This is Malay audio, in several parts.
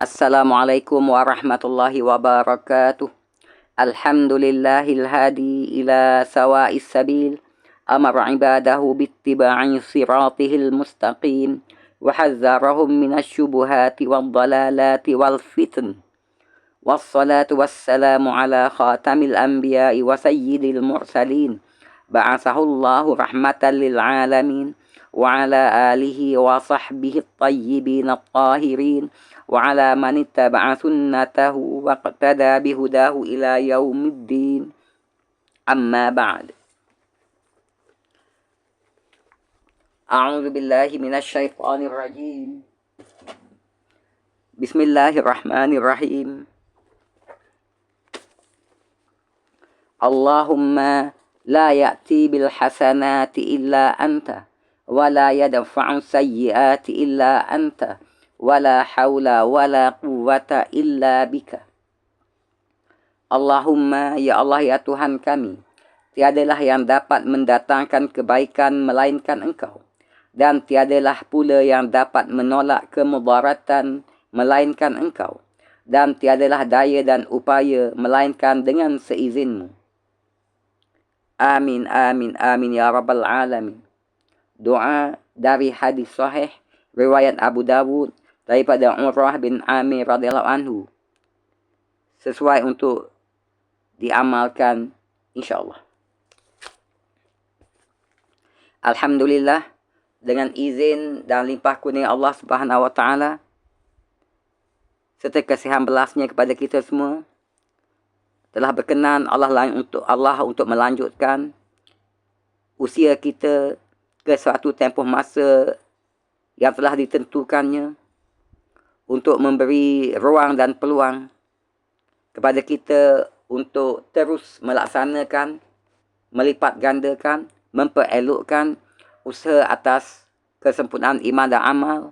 Assalamualaikum warahmatullahi wabarakatuh. Alhamdulillahil hadi ila sawa'is sabil. Amar ibadahu bittiba'i siratihil mustaqim. Wahazzarahum minasyubuhati wal dalalati wal fitn. Wassalatu wassalamu ala khatamil anbiya'i wa sayyidil mursalin. Ba'asahullahu rahmatan lil alamin. وعلى آله وصحبه الطيبين الطاهرين وعلى من اتبع سنته واقتدى بهداه إلى يوم الدين أما بعد أعوذ بالله من الشيطان الرجيم بسم الله الرحمن الرحيم اللهم لا يأتي بالحسنات إلا أنت ولا يدفع السيئات إلا أنت ولا حول ولا قوة إلا بك. Allahumma, ya Allah, ya Tuhan kami, tiadalah yang dapat mendatangkan kebaikan melainkan Engkau, dan tiadalah pula yang dapat menolak kemudaratan melainkan Engkau, dan tiadalah daya dan upaya melainkan dengan seizin-Mu. Amin, amin, amin, ya Rabbal Alamin. Doa dari hadis sahih riwayat Abu Dawud daripada Umrah bin Amir radhiyallahu anhu, sesuai untuk diamalkan insyaAllah. Alhamdulillah, dengan izin dan limpah kurnia Allah Subhanahu wa taala serta kasihan belasnya kepada kita semua, telah berkenan Allah untuk melanjutkan usia kita ke suatu tempoh masa yang telah ditentukannya, untuk memberi ruang dan peluang kepada kita untuk terus melaksanakan, melipat gandakan, memperelokkan usaha atas kesempurnaan iman dan amal,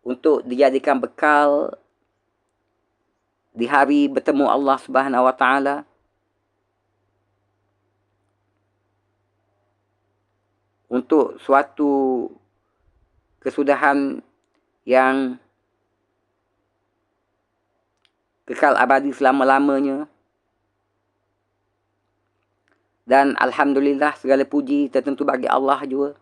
untuk dijadikan bekal di hari bertemu Allah Subhanahu wa taala, untuk suatu kesudahan yang kekal abadi selama-lamanya. Dan Alhamdulillah, segala puji tertentu bagi Allah juga,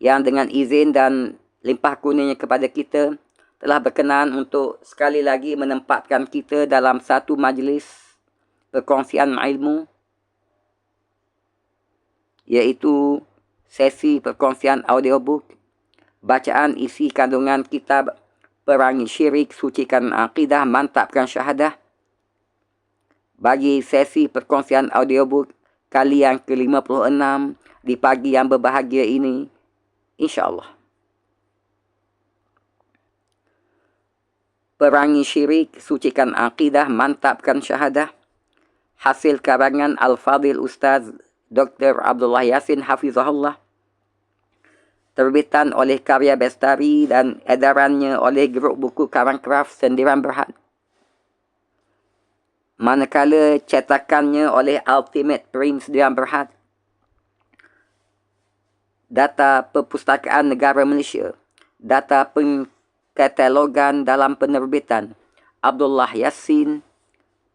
yang dengan izin dan limpah kurnianya kepada kita telah berkenan untuk sekali lagi menempatkan kita dalam satu majlis perkongsian ilmu, iaitu sesi perkongsian audiobook, bacaan isi kandungan kitab Perangi Syirik, Sucikan Akidah, Mantapkan Syahadah. Bagi sesi perkongsian audiobook kali yang ke-56 di pagi yang berbahagia ini, insyaAllah. Perangi Syirik, Sucikan Akidah, Mantapkan Syahadah, hasil karangan Al-Fadhil Ustaz Dr. Abdullah Yassin Hafizahullah, terbitan oleh Karya Bestari dan edarannya oleh Grup Buku Karangkraf Sendiran Berhad. Manakala cetakannya oleh Ultimate Print Sendiran Berhad. Data Perpustakaan Negara Malaysia, data pengkatalogan dalam penerbitan Abdullah Yassin,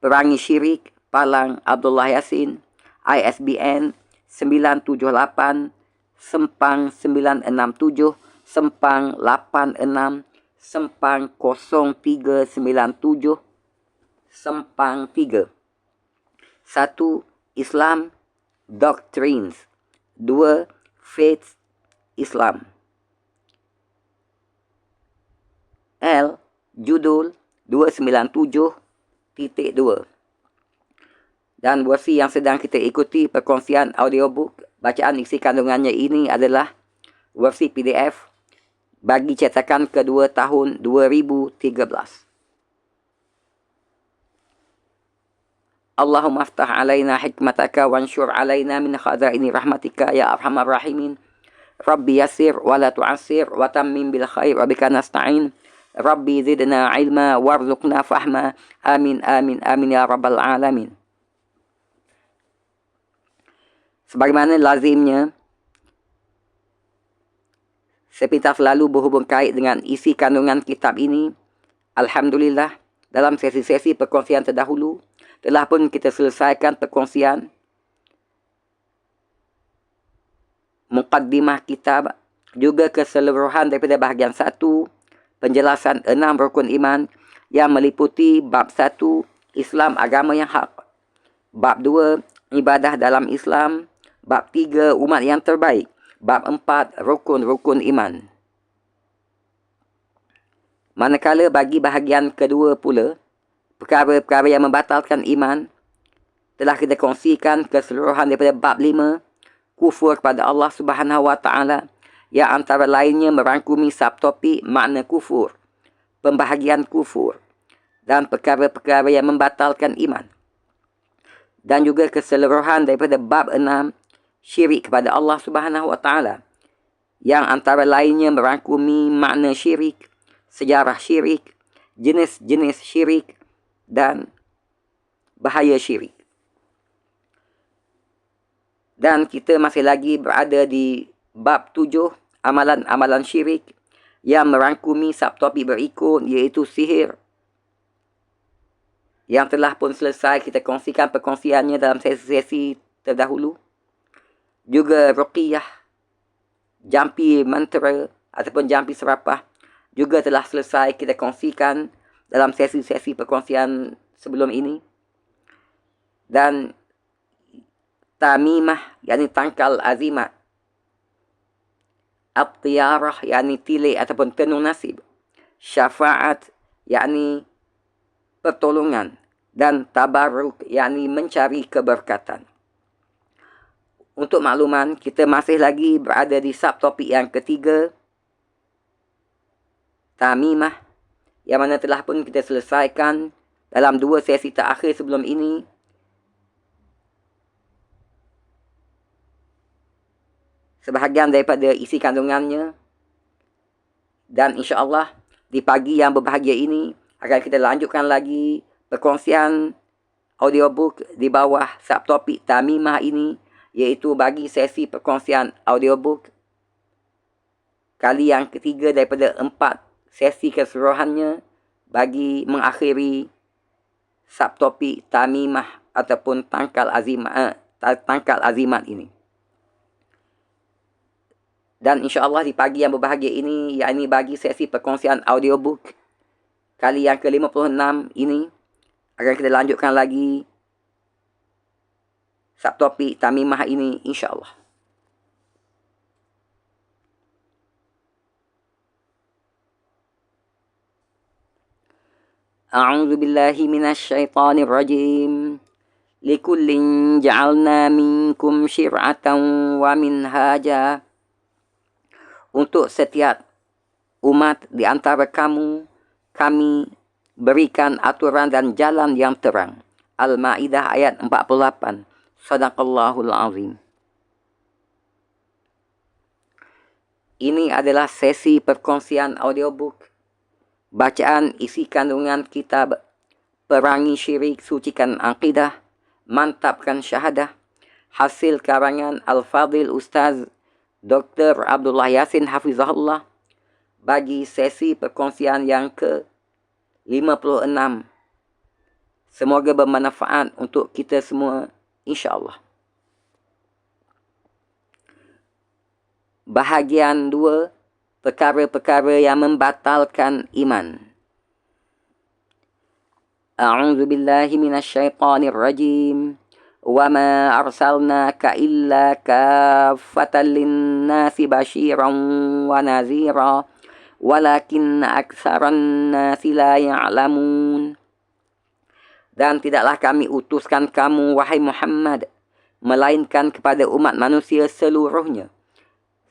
Perangi Syirik, Palang Abdullah Yassin, ISBN 978 sempang 967 sempang 86 sempang 0397 sempang 3. 1. Islam Doctrines. 2. Faith Islam. L. Judul 297.2. Dan versi yang sedang kita ikuti perkongsian audiobook bacaan isi kandungannya ini adalah versi PDF bagi cetakan kedua tahun 2013. Allahumma aftah alaina hikmataka wansyur alaina min khazaini rahmatika ya arhamar rahimin. Rabbi yasir wa la tu'assir wa tammim bil khair wa bika nasta'in. Rabbi zidna ilma warzuqna fahma. Amin amin amin ya rabbal alamin. Sebagaimana lazimnya, Sepintas lalu berhubung kait dengan isi kandungan kitab ini, alhamdulillah, dalam sesi-sesi perkongsian terdahulu, telah pun kita selesaikan perkongsian muqaddimah kitab, juga keseluruhan daripada bahagian 1, penjelasan 6 rukun iman yang meliputi bab 1, Islam agama yang hak, bab 2, ibadah dalam Islam, bab 3, umat yang terbaik, bab 4, rukun-rukun iman. Manakala bagi bahagian kedua pula, perkara-perkara yang membatalkan iman, telah kita kongsikan keseluruhan daripada bab 5, kufur pada Allah Subhanahu Wa Taala, yang antara lainnya merangkumi subtopik makna kufur, pembahagian kufur, dan perkara-perkara yang membatalkan iman. Dan juga keseluruhan daripada bab 6, syirik kepada Allah Subhanahu Wa Taala, yang antara lainnya merangkumi makna syirik, sejarah syirik, jenis-jenis syirik, dan bahaya syirik. Dan kita masih lagi berada di bab 7, amalan-amalan syirik, yang merangkumi subtopik berikut, iaitu sihir, yang telah pun selesai kita kongsikan perkongsiannya dalam sesi-sesi terdahulu. Juga ruqyah, jampi mantra ataupun jampi serapah, juga telah selesai kita kongsikan dalam sesi-sesi perkongsian sebelum ini. Dan tamimah, yakni tangkal azimat, at-tiyarah, yakni tilik ataupun tenung nasib, syafaat, yakni pertolongan, dan tabarruk, yakni mencari keberkatan. Untuk makluman, kita masih lagi berada di subtopik yang ketiga, tamimah, yang mana telah pun kita selesaikan dalam 2 sesi terakhir sebelum ini. Sebahagian daripada isi kandungannya. Dan insya-Allah di pagi yang berbahagia ini akan kita lanjutkan lagi perkongsian audiobook di bawah subtopik tamimah ini, iaitu bagi sesi perkongsian audiobook kali yang ketiga daripada 4 sesi keseluruhannya, bagi mengakhiri subtopik tamimah ataupun tangkal azimat ini. Dan insya-Allah di pagi yang berbahagia ini, yakni bagi sesi perkongsian audiobook kali yang ke-56 ini, akan kita lanjutkan lagi subtopik tamimah ini insya-Allah. A'udzu billahi minasyaitonir rajim. Likullin ja'alna minkum syir'atan wa minhaja. Untuk setiap umat di antara kamu, kami berikan aturan dan jalan yang terang. Al-Ma'idah ayat 48. Sadaqallahul azim. Ini adalah sesi perkongsian audiobook, bacaan isi kandungan kitab Perangi Syirik, Sucikan Aqidah, Mantapkan Syahadah, hasil karangan Al-Fadhil Ustaz Dr. Abdullah Yasin Hafizahullah, bagi sesi perkongsian yang ke-56. Semoga bermanfaat untuk kita semua, insya-Allah. Bahagian 2, perkara-perkara yang membatalkan iman. A'udzu billahi minasyaitonir rajim. Wa ma arsalnaka illa kaffatan lin-nasi basyiran wa nadhira walakinna aktsaran nasi la ya'lamun. Dan tidaklah kami utuskan kamu, wahai Muhammad, melainkan kepada umat manusia seluruhnya,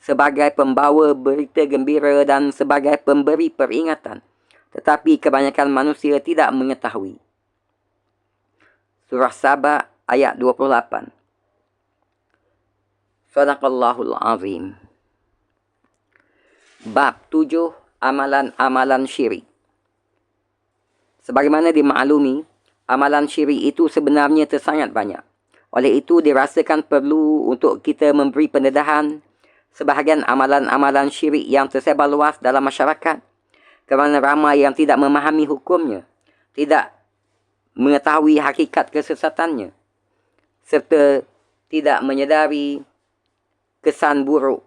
sebagai pembawa berita gembira dan sebagai pemberi peringatan. Tetapi kebanyakan manusia tidak mengetahui. Surah Saba ayat 28. Sadaqallahul azim. Bab 7, amalan-amalan syirik. Sebagaimana dimaklumi, amalan syirik itu sebenarnya tersangat banyak. Oleh itu dirasakan perlu untuk kita memberi pendedahan sebahagian amalan-amalan syirik yang tersebar luas dalam masyarakat kerana ramai yang tidak memahami hukumnya, tidak mengetahui hakikat kesesatannya, serta tidak menyedari kesan buruk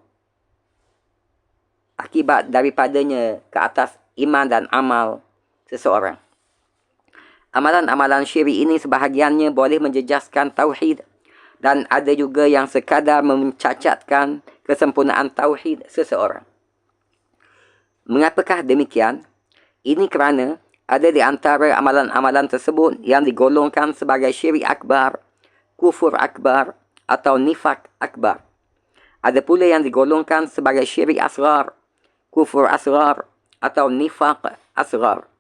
akibat daripadanya ke atas iman dan amal seseorang. Amalan-amalan syirik ini sebahagiannya boleh menjejaskan tauhid dan ada juga yang sekadar mencacatkan kesempurnaan tauhid seseorang. Mengapakah demikian? Ini kerana ada di antara amalan-amalan tersebut yang digolongkan sebagai syirik akbar, kufur akbar atau nifak akbar. Ada pula yang digolongkan sebagai syirik asghar, kufur asghar atau nifak asghar.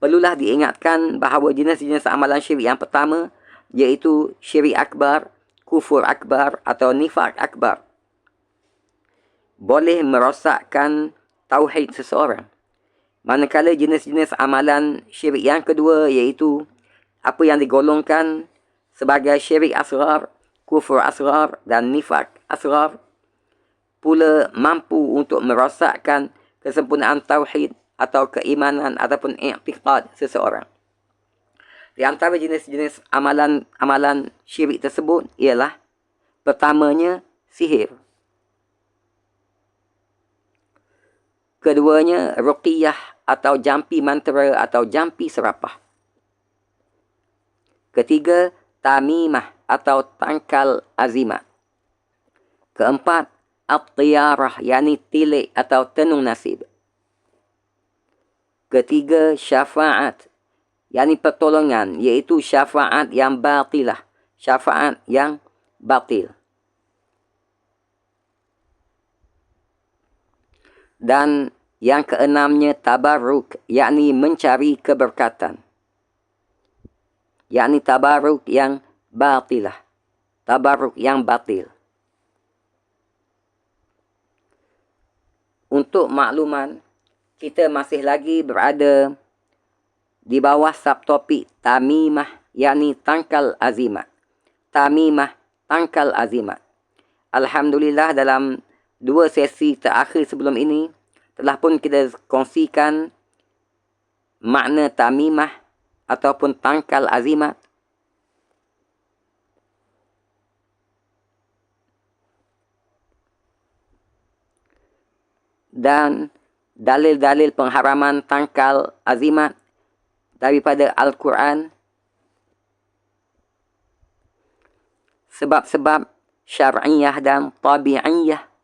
Perlulah diingatkan bahawa jenis-jenis amalan syirik yang pertama iaitu syirik akbar, kufur akbar atau nifak akbar boleh merosakkan tauhid seseorang. Manakala jenis-jenis amalan syirik yang kedua iaitu apa yang digolongkan sebagai syirik asghar, kufur asghar dan nifak asghar pula mampu untuk merosakkan kesempurnaan tauhid atau keimanan ataupun i'tiqad seseorang. Di antara jenis-jenis amalan syirik tersebut ialah pertamanya sihir. Keduanya ruqyah atau jampi mantra atau jampi serapah. Ketiga, tamimah atau tangkal azimat. Keempat, at-tiyarah yakni tilik atau tenung nasib. Ketiga, syafaat yakni pertolongan iaitu syafaat yang batilah, syafaat yang batil. Dan yang keenamnya tabarruk yakni mencari keberkatan. Yakni tabarruk yang batilah, tabarruk yang batil. Untuk makluman, kita masih lagi berada di bawah subtopik tamimah yakni tangkal azimat. Tamimah, tangkal azimat. Alhamdulillah dalam 2 sesi terakhir sebelum ini telah pun kita kongsikan makna tamimah ataupun tangkal azimat. Dan dalil-dalil pengharaman tangkal azimat daripada Al-Quran, sebab-sebab syar'iyah dan tabi'iyah.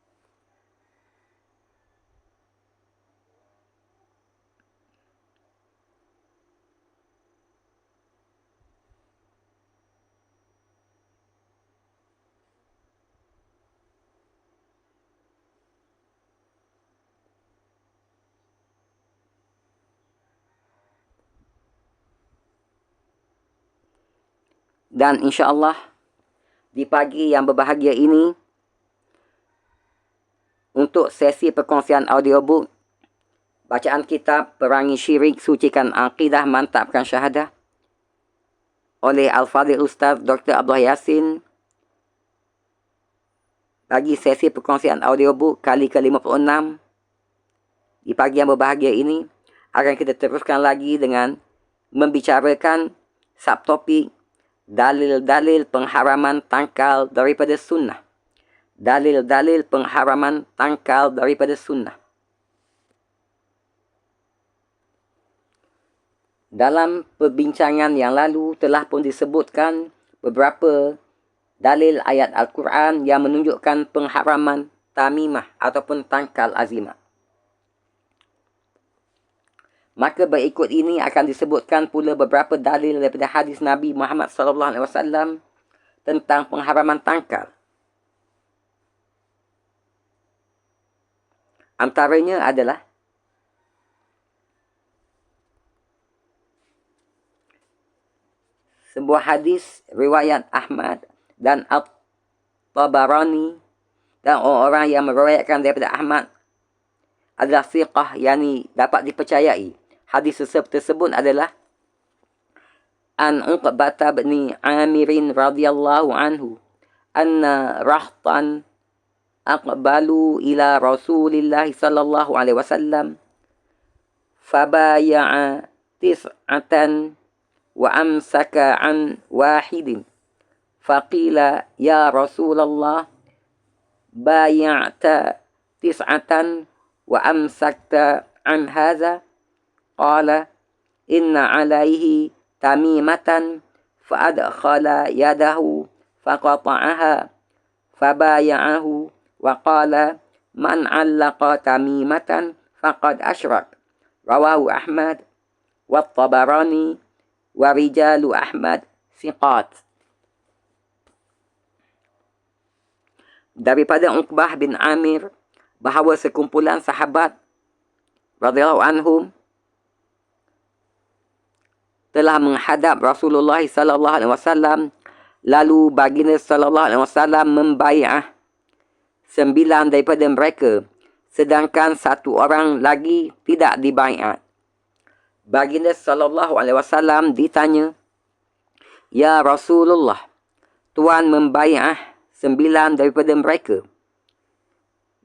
Dan insya-Allah di pagi yang berbahagia ini, untuk sesi perkongsian audiobook bacaan kitab Perangi Syirik, Sucikan Aqidah, Mantapkan Syahadah oleh Al-Fadhil Ustaz Dr. Abdullah Yassin, bagi sesi perkongsian audiobook kali ke-56 di pagi yang berbahagia ini, akan kita teruskan lagi dengan membicarakan subtopik dalil-dalil pengharaman tangkal daripada sunnah. Dalil-dalil pengharaman tangkal daripada sunnah. Dalam perbincangan yang lalu telah pun disebutkan beberapa dalil ayat Al-Quran yang menunjukkan pengharaman tamimah ataupun tangkal azimat. Maka berikut ini akan disebutkan pula beberapa dalil daripada hadis Nabi Muhammad SAW tentang pengharaman tangkal. Antaranya adalah sebuah hadis riwayat Ahmad dan At-Tabarani, dan orang-orang yang meriwayatkan daripada Ahmad adalah thiqah, yakni dapat dipercayai. Hadis tersebut adalah an Uqbah bin Amir radhiyallahu anhu anna rahtan aqbalu ila Rasulillah sallallahu alaihi wasallam fabaya'a tis'atan wa amsaka an wahidin faqila ya Rasulullah bay'ata tis'atan wa amsakta an hadha qala inna alaihi tamimatan fa'adkhala yadahu faqata'aha fabaya'ahu wa qala man 'allaqa tamimatan faqad asyrak. Rawahu Ahmad wa Tabarani wa rijalu Ahmad thiqat. Daripada Uqbah bin Amir bahawa sekumpulan sahabat radhiyallahu anhum telah menghadap Rasulullah sallallahu alaihi wasallam, lalu baginda sallallahu alaihi wasallam membai'ah 9 daripada mereka, sedangkan 1 orang lagi tidak dibai'at. Baginda sallallahu alaihi wasallam ditanya, "Ya Rasulullah, Tuan membai'ah 9 daripada mereka,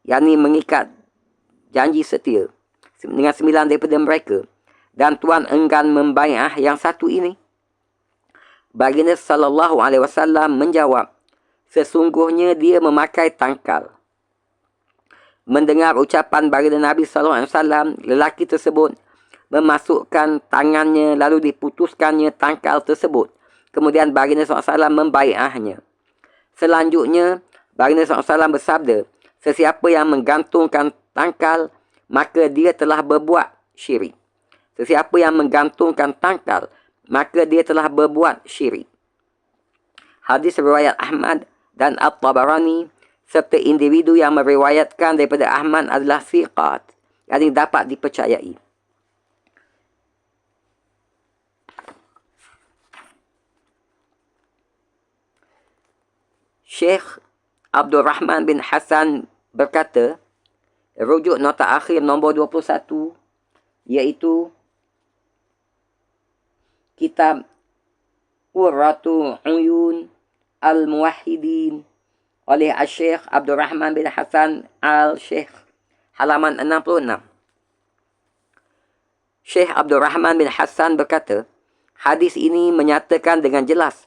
yakni mengikat janji setia dengan 9 daripada mereka, dan Tuan enggan membai'ah yang 1 ini?" Baginda sallallahu alaihi wasallam menjawab, "Sesungguhnya dia memakai tangkal." Mendengar ucapan baginda Nabi sallallahu alaihi wasallam, lelaki tersebut memasukkan tangannya lalu diputuskannya tangkal tersebut. Kemudian baginda sallallahu alaihi wasallam membai'ahnya. Selanjutnya, baginda sallallahu alaihi wasallam bersabda, "Sesiapa yang menggantungkan tangkal, maka dia telah berbuat syirik. Sesiapa yang menggantungkan tangkal, maka dia telah berbuat syirik." Hadis riwayat Ahmad dan At-Tabarani serta individu yang meriwayatkan daripada Ahmad adalah thiqat, yang dapat dipercayai. Syekh Abdul Rahman bin Hasan berkata, rujuk nota akhir nombor 21, iaitu kitab Qurratu Uyun Al-Muwahhidin oleh Syekh Abdul Rahman bin Hasan Al-Syekh, halaman 66. Syekh Abdul Rahman bin Hasan berkata, hadis ini menyatakan dengan jelas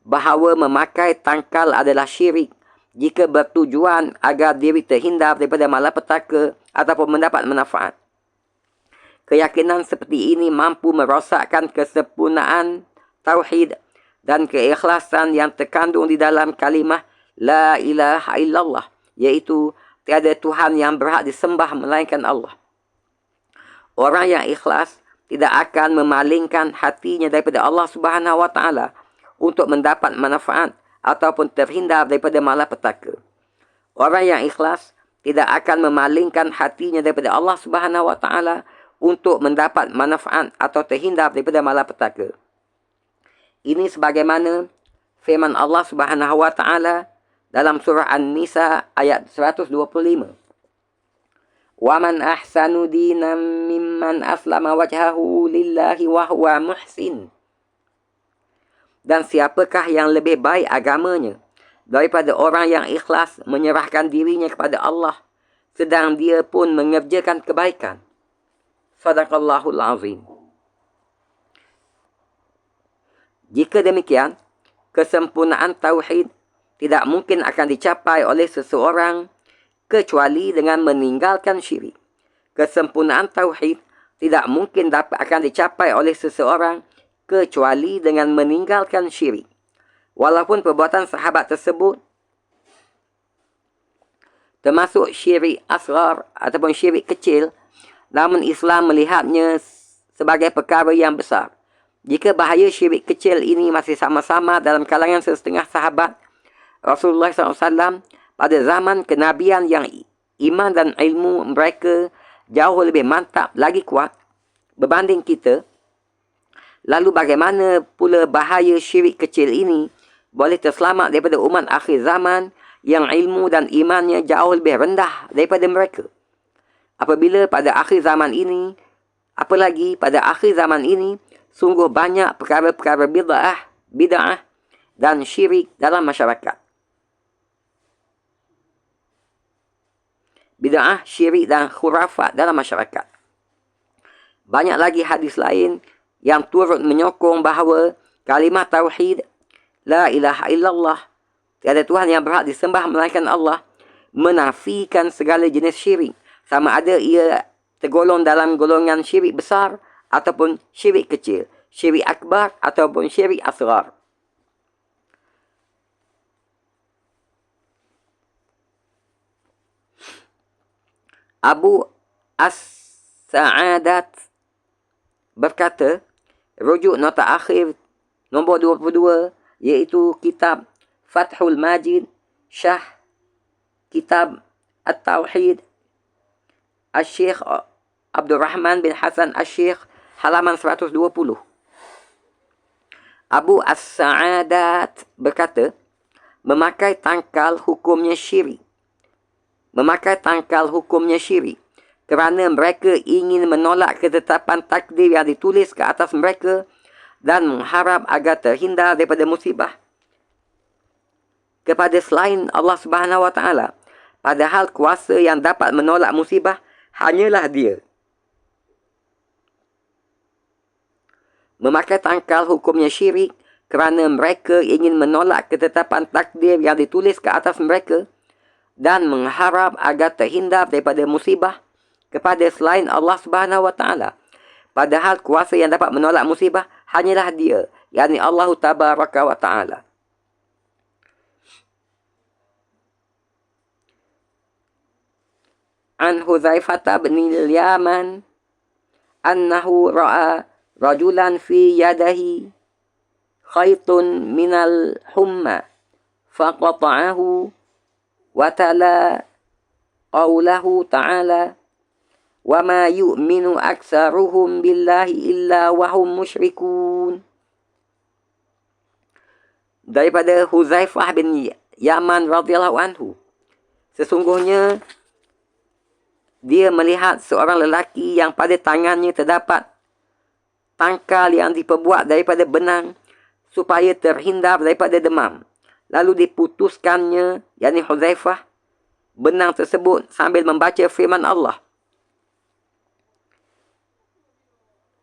bahawa memakai tangkal adalah syirik jika bertujuan agar diri terhindar daripada malapetaka ataupun mendapat manfaat. Keyakinan seperti ini mampu merosakkan kesempurnaan tauhid dan keikhlasan yang terkandung di dalam kalimah La ilaha illallah, iaitu tiada Tuhan yang berhak disembah melainkan Allah. Orang yang ikhlas tidak akan memalingkan hatinya daripada Allah Subhanahu wa taala untuk mendapat manfaat ataupun terhindar daripada malapetaka. Orang yang ikhlas tidak akan memalingkan hatinya daripada Allah Subhanahu wa taala untuk mendapat manfaat atau terhindar daripada malapetaka. Ini sebagaimana firman Allah Subhanahu wa taala dalam surah An-Nisa ayat 125. Wa man ahsanu dinan mimman aslama wajhahu lillahi wa huwa muhsin. Dan siapakah yang lebih baik agamanya daripada orang yang ikhlas menyerahkan dirinya kepada Allah sedang dia pun mengerjakan kebaikan. Sadaqallahul azim. Jika demikian, kesempurnaan tauhid tidak mungkin akan dicapai oleh seseorang kecuali dengan meninggalkan syirik. Kesempurnaan tauhid tidak mungkin akan dicapai oleh seseorang kecuali dengan meninggalkan syirik. Walaupun perbuatan sahabat tersebut termasuk syirik asghar ataupun syirik kecil, namun Islam melihatnya sebagai perkara yang besar. Jika bahaya syirik kecil ini masih sama-sama dalam kalangan setengah sahabat Rasulullah SAW pada zaman kenabian yang iman dan ilmu mereka jauh lebih mantap, lagi kuat berbanding kita, lalu bagaimana pula bahaya syirik kecil ini boleh terselamat daripada umat akhir zaman yang ilmu dan imannya jauh lebih rendah daripada mereka? Apabila pada akhir zaman ini, apalagi pada akhir zaman ini, sungguh banyak perkara-perkara bid'ah dan syirik dalam masyarakat. bid'ah, syirik dan khurafat dalam masyarakat. Banyak lagi hadis lain yang turut menyokong bahawa kalimah tauhid, la ilaha illallah, tiada Tuhan yang berhak disembah melainkan Allah, menafikan segala jenis syirik, sama ada ia tergolong dalam golongan syirik besar ataupun syirik kecil, syirik akbar ataupun syirik asghar. Abu As-Sa'adat berkata, rujuk nota akhir nombor 22, iaitu kitab Fathul Majid, Syah Kitab At-Tauhid, Al-Syekh Abdul Rahman bin Hasan Al-Syekh, halaman 120. Abu As-Sa'adat berkata, memakai tangkal hukumnya syirik. Memakai tangkal hukumnya syirik kerana mereka ingin menolak ketetapan takdir yang ditulis ke atas mereka dan mengharap agar terhindar daripada musibah kepada selain Allah Subhanahu Wa Taala, padahal kuasa yang dapat menolak musibah hanyalah Dia. Memakai tangkal hukumnya syirik kerana mereka ingin menolak ketetapan takdir yang ditulis ke atas mereka dan mengharap agar terhindar daripada musibah kepada selain Allah Subhanahu Wa Taala, padahal kuasa yang dapat menolak musibah hanyalah Dia, yakni Allah Tabaraka wa Taala. An Huzaifah bin al-Yaman annahu ra'a rajulan fi yadihi khaytun minal humma faqata'ahu wa tala qawlahu ta'ala wa ma yu'minu aksaruhum billahi illa wahum musyrikun. Daripada Huzaifah bin Yaman radhiyallahu anhu, sesungguhnya dia melihat seorang lelaki yang pada tangannya terdapat tangkal yang diperbuat daripada benang supaya terhindar daripada demam. Lalu diputuskannya, yakni Huzaifah, benang tersebut sambil membaca firman Allah.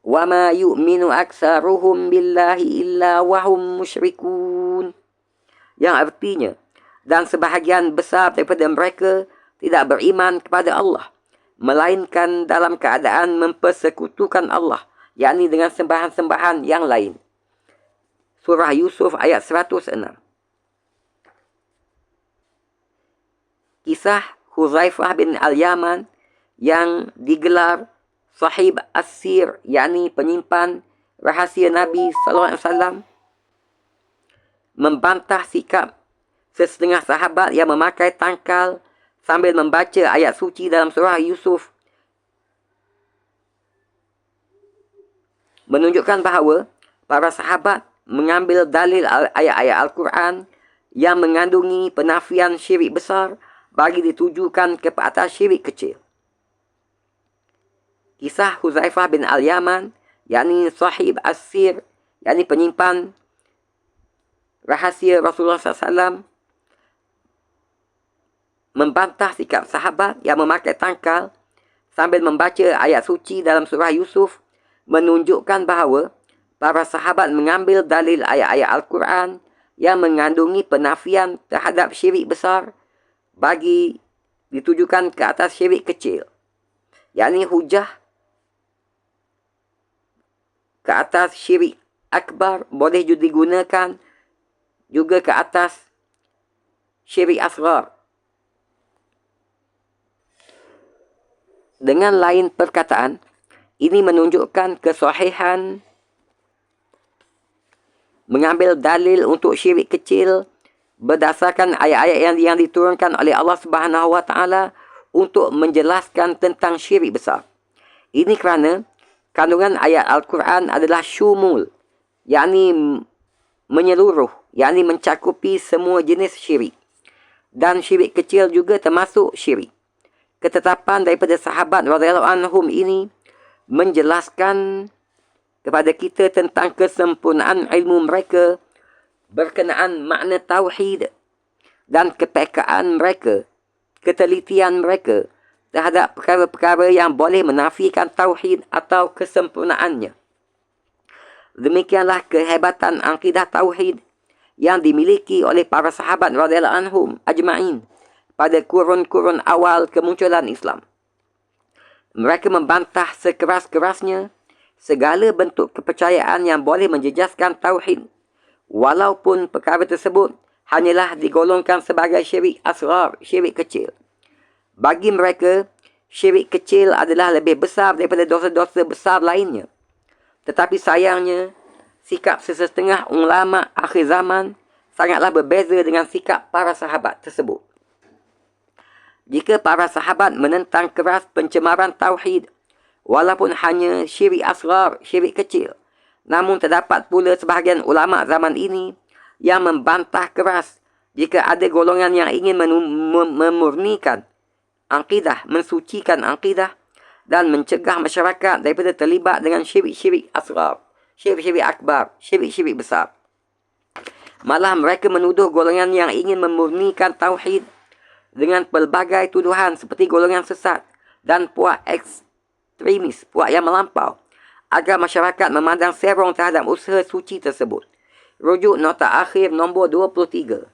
Wa ma yu'minu aksaruhum billahi illa wahum musyrikun. Yang artinya, dan sebahagian besar daripada mereka tidak beriman kepada Allah, melainkan dalam keadaan mempersekutukan Allah, yakni dengan sembahan-sembahan yang lain. Surah Yusuf ayat 106. Kisah Huzaifah bin al-Yaman yang digelar Sahib As-Sir, yakni penyimpan rahsia Nabi SAW, membantah sikap sesetengah sahabat yang memakai tangkal sambil membaca ayat suci dalam surah Yusuf, menunjukkan bahawa para sahabat mengambil dalil ayat-ayat Al-Quran yang mengandungi penafian syirik besar bagi ditujukan ke atas syirik kecil. Kisah Huzaifah bin al-Yaman, yakni Sahib As-Sir, yakni penyimpan rahsia Rasulullah SAW, membantah sikap sahabat yang memakai tangkal sambil membaca ayat suci dalam surah Yusuf, menunjukkan bahawa para sahabat mengambil dalil ayat-ayat Al-Quran yang mengandungi penafian terhadap syirik besar bagi ditujukan ke atas syirik kecil, yakni hujah ke atas syirik akbar boleh digunakan juga ke atas syirik asghar. Dengan lain perkataan, ini menunjukkan kesahihan mengambil dalil untuk syirik kecil berdasarkan ayat-ayat yang diturunkan oleh Allah Subhanahu Wa Taala untuk menjelaskan tentang syirik besar. Ini kerana kandungan ayat Al-Quran adalah syumul, yakni menyeluruh, yakni mencakupi semua jenis syirik. Dan syirik kecil juga termasuk syirik. Ketetapan daripada sahabat radhiyallahu anhum ini menjelaskan kepada kita tentang kesempurnaan ilmu mereka berkenaan makna tauhid dan kepekaan mereka, ketelitian mereka terhadap perkara-perkara yang boleh menafikan tauhid atau kesempurnaannya. Demikianlah kehebatan akidah tauhid yang dimiliki oleh para sahabat radhiyallahu anhum ajma'in pada kurun-kurun awal kemunculan Islam. Mereka membantah sekeras-kerasnya segala bentuk kepercayaan yang boleh menjejaskan tauhid, walaupun perkara tersebut hanyalah digolongkan sebagai syirik asghar, syirik kecil. Bagi mereka, syirik kecil adalah lebih besar daripada dosa-dosa besar lainnya. Tetapi sayangnya, sikap sesetengah ulama akhir zaman sangatlah berbeza dengan sikap para sahabat tersebut. Jika para sahabat menentang keras pencemaran tauhid, walaupun hanya syirik asghar, syirik kecil, namun terdapat pula sebahagian ulama zaman ini yang membantah keras jika ada golongan yang ingin memurnikan akidah, mensucikan akidah dan mencegah masyarakat daripada terlibat dengan syirik-syirik asghar, syirik-syirik akbar, syirik-syirik besar. Malah mereka menuduh golongan yang ingin memurnikan tauhid dengan pelbagai tuduhan seperti golongan sesat dan puak ekstremis, puak yang melampau, agar masyarakat memandang serong terhadap usaha suci tersebut. Rujuk nota akhir nombor 23.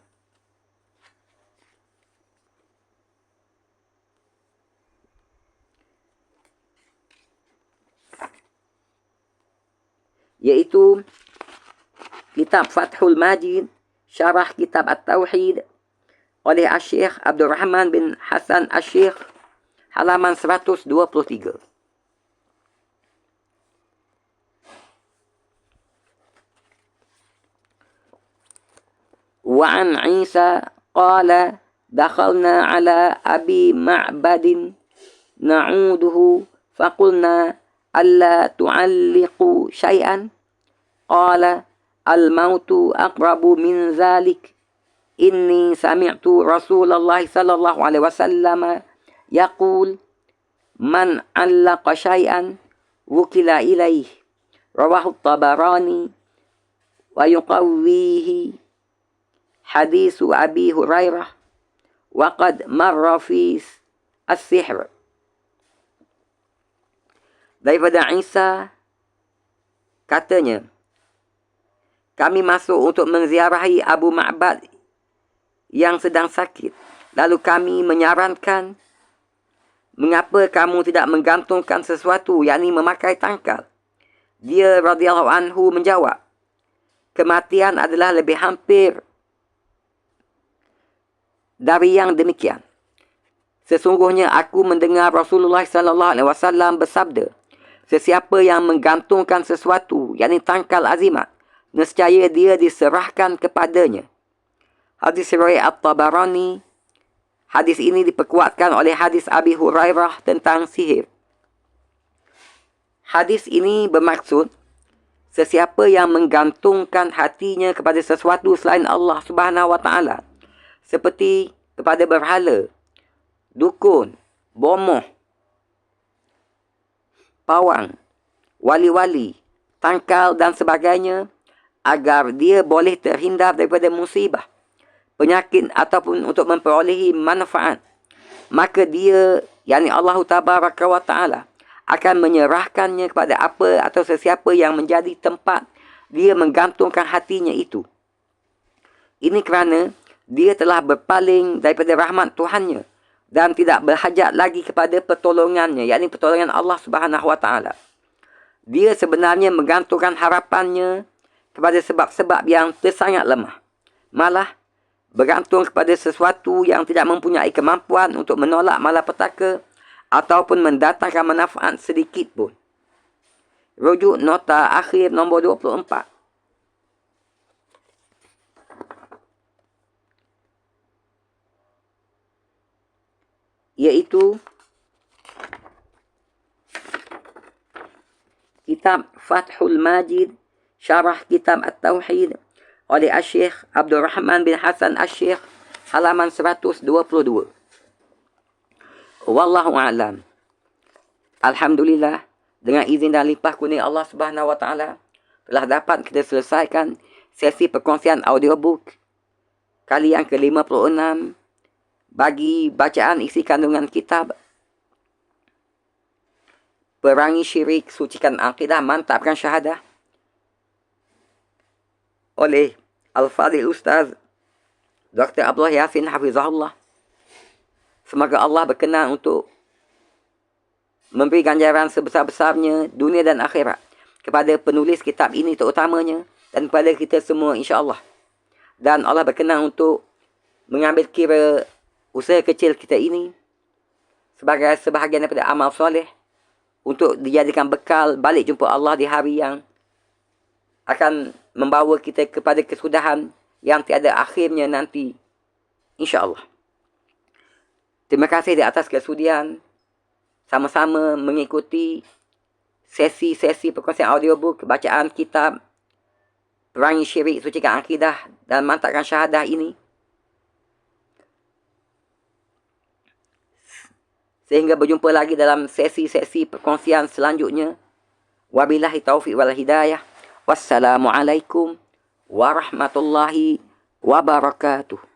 Iaitu kitab Fathul Majid, syarah kitab At-Tauhid oleh Asy-Syaikh Abdul Rahman bin Hasan Asy-Syaikh, halaman 123. Wa an Isa qala dakhalna ala Abi Ma'badin na'uduhu faqulna alla tu'alliqu syai'an qala al-mautu aqrabu min zalik inni sami'tu Rasulullah sallallahu alaihi wasallam yaqul man 'allaqa syai'an wukila ilaih, rawahu Tabarani wa yuqawwihi hadisu Abi Hurairah wa qad marra fi as-sihr. Daripada Isa katanya, kami masuk untuk menziarahi Abu Ma'bad yang sedang sakit. Lalu kami menyarankan, mengapa kamu tidak menggantungkan sesuatu, yakni memakai tangkal? Dia radhiyallahu anhu menjawab, kematian adalah lebih hampir dari yang demikian. Sesungguhnya aku mendengar Rasulullah sallallahu alaihi wasallam bersabda, sesiapa yang menggantungkan sesuatu, yakni tangkal azimat, nescaya dia diserahkan kepadanya. Hadis riwayat At-Tabarani. Hadis ini diperkuatkan oleh hadis Abi Hurairah tentang sihir. Hadis ini bermaksud, sesiapa yang menggantungkan hatinya kepada sesuatu selain Allah Subhanahu wa taala, seperti kepada berhala, dukun, bomoh, pawang, wali-wali, tangkal dan sebagainya, agar dia boleh terhindar daripada musibah, penyakit ataupun untuk memperolehi manfaat, maka dia, yakni Allah Tabaraka wa Ta'ala, akan menyerahkannya kepada apa atau sesiapa yang menjadi tempat dia menggantungkan hatinya itu. Ini kerana dia telah berpaling daripada rahmat Tuhannya dan tidak berhajat lagi kepada pertolongannya, yakni pertolongan Allah Subhanahu wa Ta'ala. Dia sebenarnya menggantungkan harapannya kepada sebab-sebab yang tersangat lemah. Malah bergantung kepada sesuatu yang tidak mempunyai kemampuan untuk menolak malapetaka ataupun mendatangkan manfaat sedikit pun. Rujuk nota akhir nombor 24. Iaitu kitab Fathul Majid, syarah kitab At-Tauhid oleh Asy-Syaikh Abdul Rahman bin Hasan Asy-Syaikh, halaman 122. Wallahu a'lam. Alhamdulillah, dengan izin dan limpah kurnia Allah Subhanahu wa taala, telah dapat kita selesaikan sesi perkongsian audiobook kali yang ke-56 bagi bacaan isi kandungan kitab perangi syirik, sucikan akidah, mantapkan syahadah oleh Al-Fadhil Ustaz Dr. Abdullah Yasin Hafizahullah. Semoga Allah berkenan untuk memberi ganjaran sebesar-besarnya dunia dan akhirat kepada penulis kitab ini terutamanya dan kepada kita semua insya-Allah. Dan Allah berkenan untuk mengambil kira usaha kecil kita ini sebagai sebahagian daripada amal soleh untuk dijadikan bekal balik jumpa Allah di hari yang akan membawa kita kepada kesudahan yang tiada akhirnya nanti insya-Allah. Terima kasih di atas kesudian sama-sama mengikuti sesi-sesi perkongsian audiobook, bacaan kitab Perangi Syirik, Sucikan Akidah dan Mantapkan Syahadah ini. Sehingga berjumpa lagi dalam sesi-sesi perkongsian selanjutnya. Wabillahi taufiq wal hidayah. Wassalamualaikum warahmatullahi wabarakatuh.